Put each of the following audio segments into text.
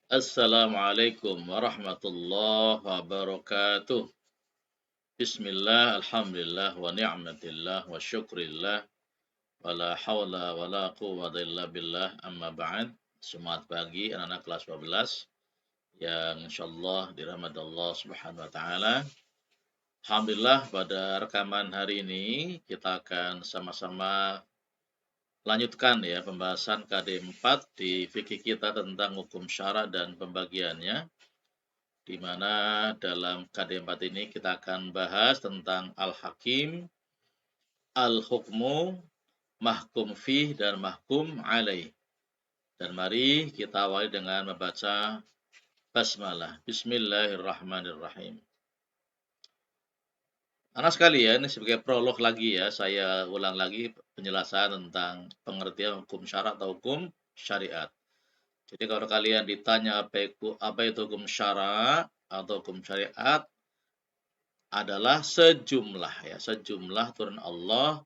Assalamualaikum warahmatullahi wabarakatuh. Bismillah, alhamdulillah, wa ni'matillah, wa syukrillah, wa la hawla wa la quwwata illa billah, amma ba'd. Semangat pagi anak-anak kelas 12 yang insyaallah dirahmati Allah Subhanahu wa taala. Alhamdulillah pada rekaman hari ini kita akan sama-sama lanjutkan ya pembahasan KD4 di fikih kita tentang hukum syara dan pembagiannya. Di mana dalam KD4 ini kita akan bahas tentang al-hakim, al-hukmu, mahkum fih, dan mahkum alaih. Dan mari kita awali dengan membaca basmalah. Bismillahirrahmanirrahim. Anak sekalian, ini sebagai prolog lagi ya, saya ulang lagi penjelasan tentang pengertian hukum syarat atau hukum syariat. Jadi kalau kalian ditanya apa itu hukum syara atau hukum syariat, adalah sejumlah turun Allah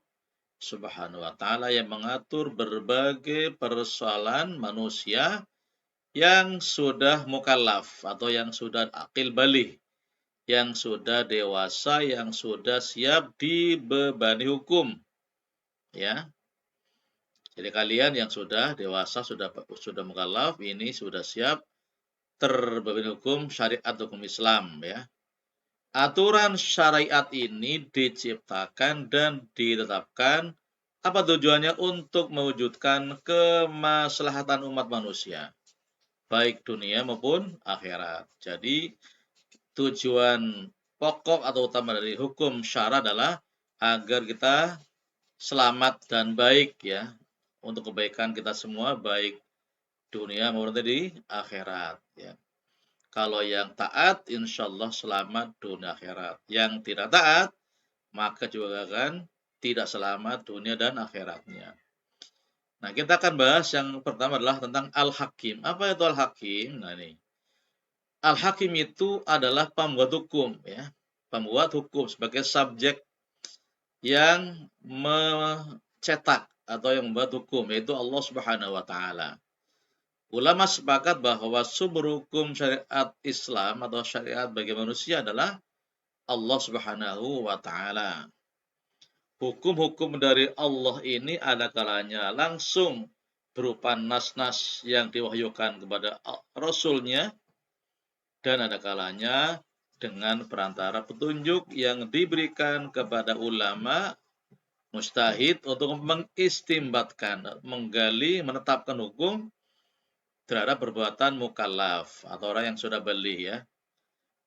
Subhanahu wa taala yang mengatur berbagai persoalan manusia yang sudah mukallaf atau yang sudah akil baligh, yang sudah dewasa, yang sudah siap dibebani hukum, ya. Jadi kalian yang sudah dewasa, sudah mukallaf, ini sudah siap terbebani hukum syariat hukum Islam, ya. Aturan syariat ini diciptakan dan ditetapkan apa tujuannya untuk mewujudkan kemaslahatan umat manusia, baik dunia maupun akhirat. Jadi tujuan pokok atau utama dari hukum syara adalah agar kita selamat dan baik ya, untuk kebaikan kita semua baik dunia maupun di akhirat ya. Kalau yang taat, insya Allah selamat dunia akhirat. Yang tidak taat, maka juga akan tidak selamat dunia dan akhiratnya. Nah, kita akan bahas yang pertama adalah tentang Al-Hakim. Apa itu Al-Hakim? Nah, ini. Al-Hakim itu adalah pembuat hukum, ya. Pembuat hukum sebagai subjek yang mencetak atau yang membuat hukum, yaitu Allah Subhanahu wa taala. Ulama sepakat bahwa sumber hukum syariat Islam atau syariat bagi manusia adalah Allah Subhanahu wa taala. Hukum-hukum dari Allah ini ada kalanya langsung berupa nas-nas yang diwahyukan kepada Rasul-Nya, dan ada kalanya dengan perantara petunjuk yang diberikan kepada ulama mujtahid untuk mengistimbatkan, menggali, menetapkan hukum terhadap perbuatan mukallaf atau orang yang sudah beli ya,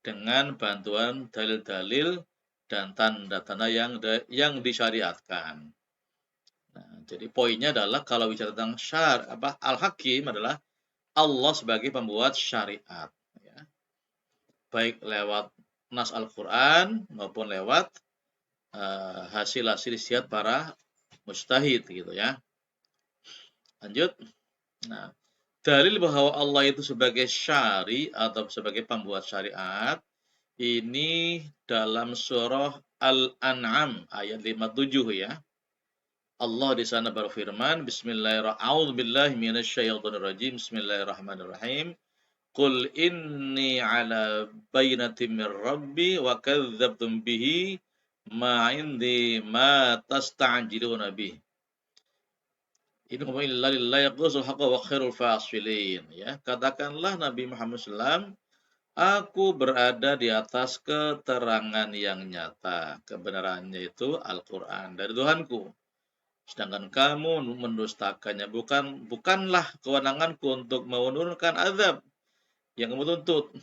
dengan bantuan dalil-dalil dan tanda-tanda yang disyariatkan. Nah, jadi poinnya adalah kalau bicara tentang al-hakim adalah Allah sebagai pembuat syariat ya. Baik lewat nas Al-Qur'an maupun lewat hasil-hasil ijtihad para mujtahid gitu ya. Lanjut. Nah, dalil bahwa Allah itu sebagai syari atau sebagai pembuat syariat ini dalam surah Al-An'am ayat 57 ya. Allah di sana berfirman, Bismillahirrahmanirrahim. Bismillahirrahmanirrahim. Qul inni ala bayyinatin min rabbi wa kadzdzabtum bihi ma indi ma tasta'jiluna bih. In huwa illa lillahi yaqdisul haqqa wa khairul fasilin. Ya, katakanlah Nabi Muhammad SAW, aku berada di atas keterangan yang nyata. Kebenarannya itu Al-Quran dari Tuhanku. Sedangkan kamu mendustakannya. Bukanlah kewenanganku untuk menurunkan azab yang kamu tuntut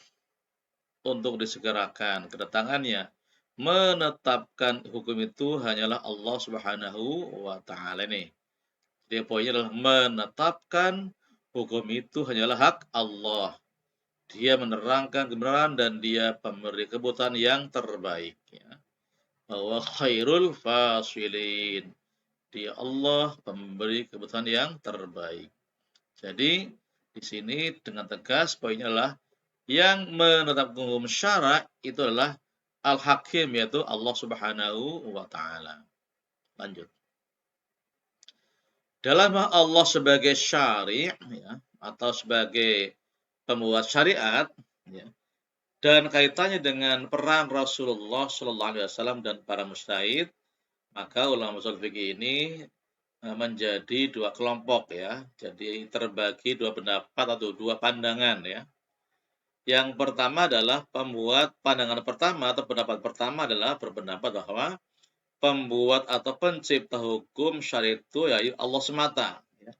untuk disegerakan kedatangannya. Menetapkan hukum itu hanyalah Allah Subhanahu wa taala nih. Jadi poinnya adalah menetapkan hukum itu hanyalah hak Allah. Dia menerangkan kebenaran dan dia pemberi keputusan yang terbaik. Ya. Bahwa khairul fasilin. Dia Allah pemberi keputusan yang terbaik. Jadi di sini dengan tegas poinnya adalah yang menetapkan hukum syara itu adalah Al-Hakim, yaitu Allah Subhanahu wa taala. Lanjut. Dalam Allah sebagai syari' ya, atau sebagai pembuat syariat, ya, dan kaitannya dengan peran Rasulullah Shallallahu Alaihi Wasallam dan para mujtahid, maka ulama ushul fikih ini menjadi dua kelompok ya. Jadi terbagi dua pendapat atau dua pandangan ya. Yang pertama adalah pembuat pandangan pertama atau pendapat pertama adalah berpendapat bahwa pembuat atau pencipta hukum syariat itu ya Allah semata. Ya.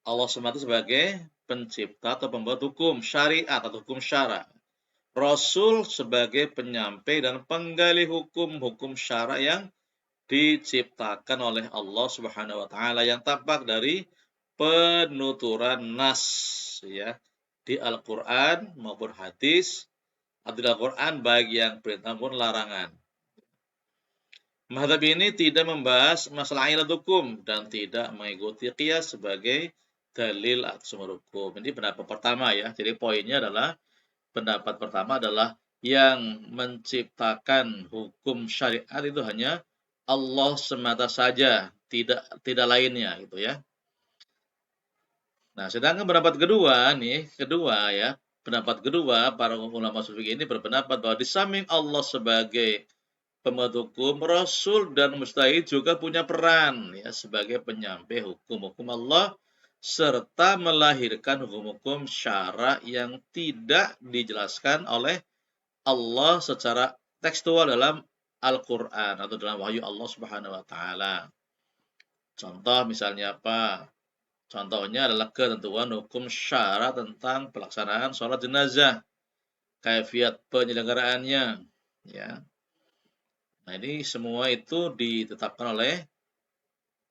Allah semata sebagai pencipta atau pembuat hukum syariat atau hukum syara. Rasul sebagai penyampai dan penggali hukum-hukum syara yang diciptakan oleh Allah Subhanahu wa taala yang tampak dari penuturan nas ya di Al-Qur'an maupun hadis atau di Al-Qur'an baik yang perintah maupun larangan. Mazhab ini tidak membahas masalah ilmu hukum dan tidak mengikuti qiyas sebagai dalil atau sumber hukum. Ini pendapat pertama ya. Jadi poinnya adalah pendapat pertama adalah yang menciptakan hukum syariat itu hanya Allah semata saja, tidak lainnya gitu ya. Nah, sedangkan pendapat kedua ya, pendapat kedua para ulama sufi ini berpendapat bahwa di samping Allah sebagai pembuat hukum, Rasul dan mujtahid juga punya peran ya sebagai penyampai hukum-hukum Allah serta melahirkan hukum-hukum syara yang tidak dijelaskan oleh Allah secara tekstual dalam Al-Qur'an atau dalam wahyu Allah Subhanahu wa taala. Contoh misalnya apa? Contohnya adalah ketentuan hukum syara tentang pelaksanaan sholat jenazah, kaifiat penyelenggaraannya, ya. Nah, ini semua itu ditetapkan oleh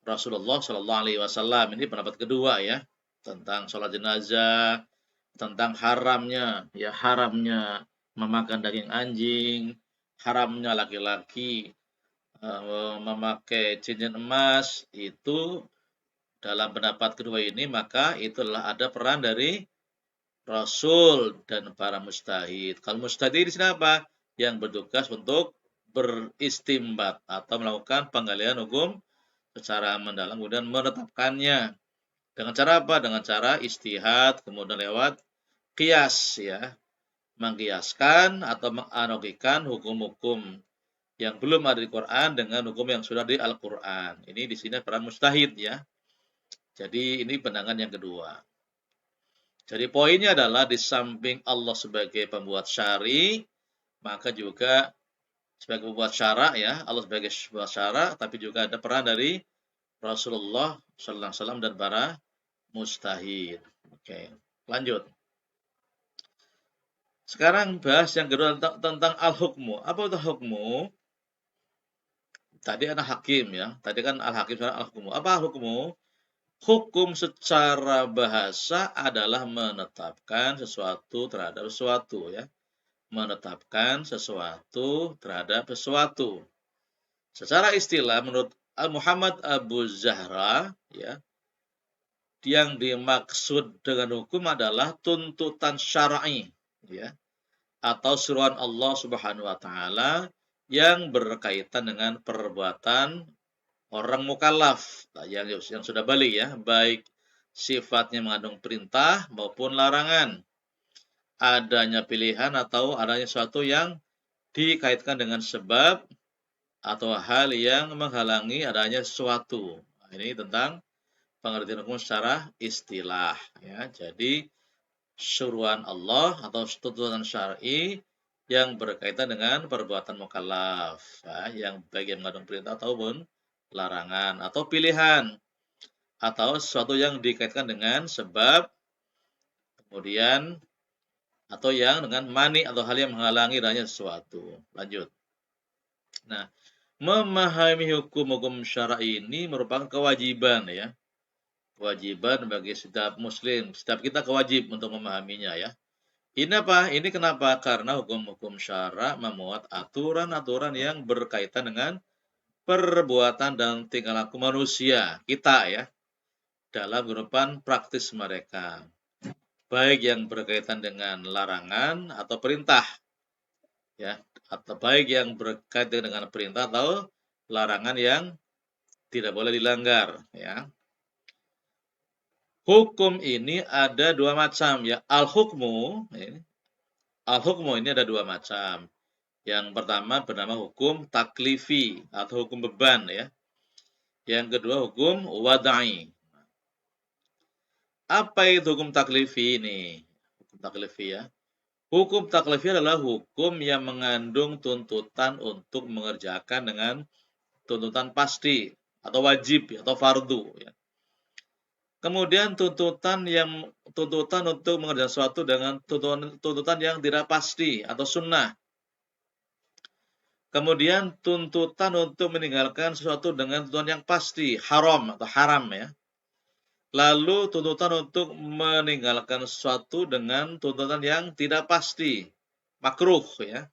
Rasulullah Shallallahu Alaihi Wasallam. Ini pendapat kedua ya tentang sholat jenazah, tentang haramnya memakan daging anjing, haramnya laki-laki memakai cincin emas itu dalam pendapat kedua ini maka itulah ada peran dari Rasul dan para mujtahid. Kalau mujtahid di sini apa? Yang bertugas untuk beristimbat atau melakukan penggalian hukum secara mendalam kemudian menetapkannya. Dengan cara apa? Dengan cara istihad kemudian lewat qiyas ya. Mengkiaskan atau menganalogikan hukum-hukum yang belum ada di Quran dengan hukum yang sudah di Al-Quran. Ini di sini peran mujtahid ya. Jadi ini pandangan yang kedua. Jadi poinnya adalah di samping Allah sebagai pembuat syari, maka juga sebagai pembuat syara ya, Allah sebagai pembuat syara, tapi juga ada peran dari Rasulullah sallallahu alaihi wasallam dan para mujtahid. Oke, lanjut. Sekarang bahas yang kedua tentang al-hukmu. Apa itu hukmu? Tadi ada hakim ya. Tadi kan al-hakim sekarang al-hukmu. Apa hukmu? Hukum secara bahasa adalah menetapkan sesuatu terhadap sesuatu ya. Menetapkan sesuatu terhadap sesuatu. Secara istilah menurut Muhammad Abu Zahra ya, yang dimaksud dengan hukum adalah tuntutan syar'i ya atau suruhan Allah Subhanahu wa taala yang berkaitan dengan perbuatan orang mukallaf yang sudah balik ya, baik sifatnya mengandung perintah maupun larangan. Adanya pilihan atau adanya sesuatu yang dikaitkan dengan sebab atau hal yang menghalangi adanya sesuatu. Nah, ini tentang pengertian hukum secara istilah ya. Jadi suruhan Allah atau tuntutan syar'i yang berkaitan dengan perbuatan mukallaf ya, yang baik yang mengandung perintah ataupun larangan atau pilihan atau sesuatu yang dikaitkan dengan sebab kemudian atau yang dengan mani atau hal yang menghalangi adanya sesuatu. Lanjut. Nah, memahami hukum-hukum syar'i ini merupakan kewajiban ya. Kewajiban bagi setiap muslim, setiap kita kewajib untuk memahaminya ya. Ini apa? Ini kenapa? Karena hukum-hukum syara memuat aturan-aturan yang berkaitan dengan perbuatan dan tingkah laku manusia, kita ya, dalam kehidupan praktis mereka. Baik yang berkaitan dengan larangan atau perintah, ya, atau baik yang berkaitan dengan perintah atau larangan yang tidak boleh dilanggar, ya. Hukum ini ada dua macam ya. Al-hukmu ini ada dua macam. Yang pertama bernama hukum taklifi atau hukum beban ya. Yang kedua hukum wadai. Apa itu hukum taklifi ini? Hukum taklifi ya. Hukum taklifi adalah hukum yang mengandung tuntutan untuk mengerjakan dengan tuntutan pasti atau wajib atau fardu ya. Kemudian tuntutan untuk mengerjakan sesuatu dengan tuntutan yang tidak pasti atau sunnah. Kemudian tuntutan untuk meninggalkan sesuatu dengan tuntutan yang pasti, haram atau haram ya. Lalu tuntutan untuk meninggalkan sesuatu dengan tuntutan yang tidak pasti, makruh ya.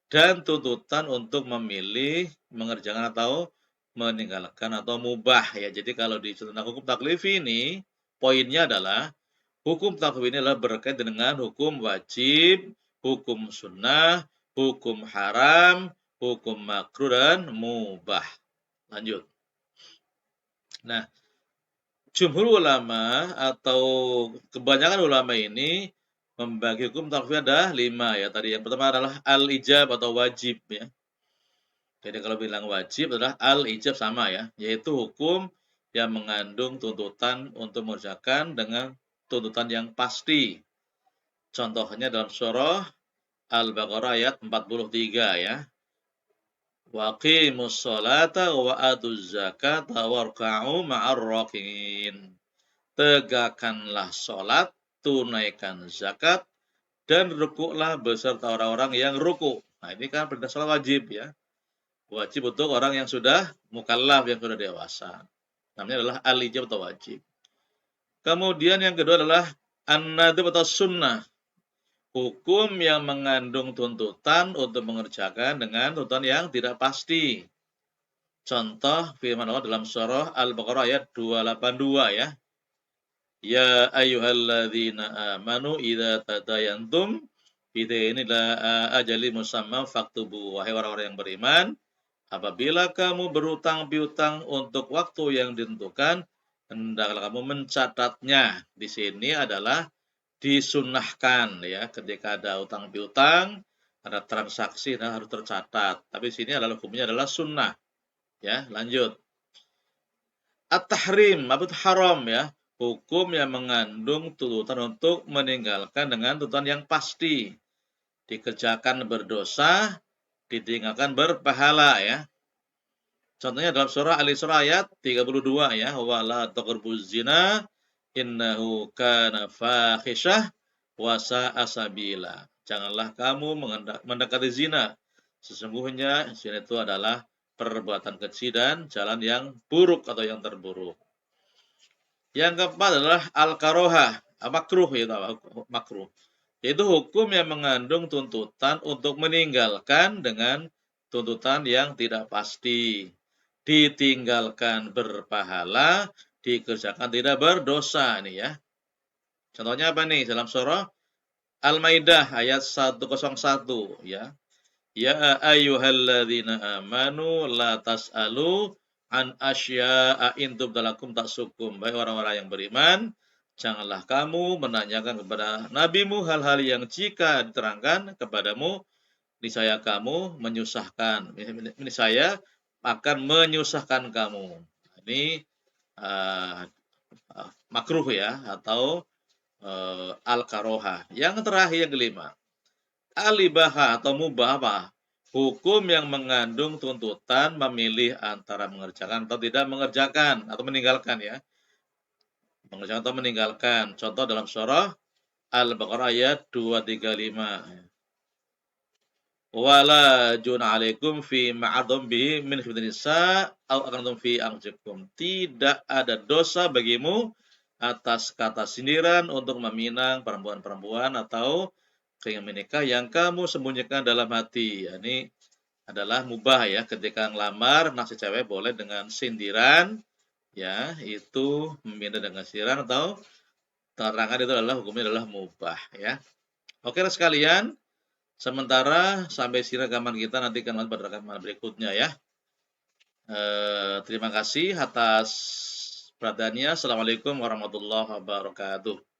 Dan tuntutan untuk memilih mengerjakan atau meninggalkan atau mubah ya. Jadi kalau di tentang hukum taklifi ini poinnya adalah hukum taklifi ini adalah berkaitan dengan hukum wajib, hukum sunnah, hukum haram, hukum makruh dan mubah. Lanjut. Nah, jumhur ulama atau kebanyakan ulama ini membagi hukum taklifi ada 5 ya. Tadi yang pertama adalah al-ijab atau wajib ya. Jadi kalau bilang wajib adalah al-ijab sama ya, yaitu hukum yang mengandung tuntutan untuk mengerjakan dengan tuntutan yang pasti. Contohnya dalam surah Al-Baqarah ayat 43 ya. Waqimus sholata wa atuz zakata warka'u ma'ar rakin. Tegakkanlah sholat, tunaikan zakat, dan rukuklah beserta orang-orang yang rukuk. Nah ini kan perintah sholat wajib ya. Wajib untuk orang yang sudah mukallaf, yang sudah dewasa. Namanya adalah al-ijab atau wajib. Kemudian yang kedua adalah an-nadhib atau sunnah. Hukum yang mengandung tuntutan untuk mengerjakan dengan tuntutan yang tidak pasti. Contoh firman Allah dalam surah Al-Baqarah ayat 282 ya. Ya ayyuhalladzina amanu idza tadayantum bidainin ila ajali musamma faktubu. Wahai orang-orang yang beriman, apabila kamu berutang piutang untuk waktu yang ditentukan, hendaklah kamu mencatatnya. Di sini adalah disunahkan ya, ketika ada utang piutang, ada transaksi dan harus tercatat. Tapi di sini adalah hukumnya adalah sunnah. Ya, lanjut. At-tahrim, apa itu haram ya? Hukum yang mengandung tuntutan untuk meninggalkan dengan tuntutan yang pasti. Dikerjakan berdosa, ditinggalkan berpahala ya. Contohnya dalam surah Al-Isra ayat 32 ya, wala taqrabuz zina innahu kana fahisyah wa sa'a sabila. Janganlah kamu mendekati zina. Sesungguhnya zina itu adalah perbuatan keji dan jalan yang buruk atau yang terburuk. Yang keempat adalah al-karohah, makruh itu makruh. Yaitu hukum yang mengandung tuntutan untuk meninggalkan dengan tuntutan yang tidak pasti. Ditinggalkan berpahala, dikerjakan tidak berdosa nih ya. Contohnya apa nih? Dalam surah Al-Maidah ayat 101 ya. Ya ayyuhalladzina amanu la tas'alu an asya'a in tubdalakum tasukum. Baik orang-orang yang beriman, janganlah kamu menanyakan kepada nabimu hal-hal yang jika diterangkan kepadamu, niscaya kamu menyusahkan. Niscaya akan menyusahkan kamu. Ini uh, makruh ya, atau al-karoha. Yang terakhir yang kelima, al-ibaha atau mubah apa? Hukum yang mengandung tuntutan memilih antara mengerjakan atau tidak mengerjakan atau meninggalkan ya. Mengerjakan atau meninggalkan. Contoh dalam surah Al-Baqarah ayat 235. Wala juna alaikum fi ma'adhum bihi min khifdin nisa au akantum fi anfusikum. Tidak ada dosa bagimu atas kata sindiran untuk meminang perempuan-perempuan atau ingin menikah yang kamu sembunyikan dalam hati. Ini adalah mubah ya, ketika ngelamar nasi cewek boleh dengan sindiran ya, itu meminta dengan sindiran atau terangan, itu adalah hukumnya adalah mubah ya. Oke sekalian, sementara sampai sini rekaman kita, nanti akan pada rekaman berikutnya ya. Terima kasih atas perhatiannya. Assalamualaikum warahmatullahi wabarakatuh.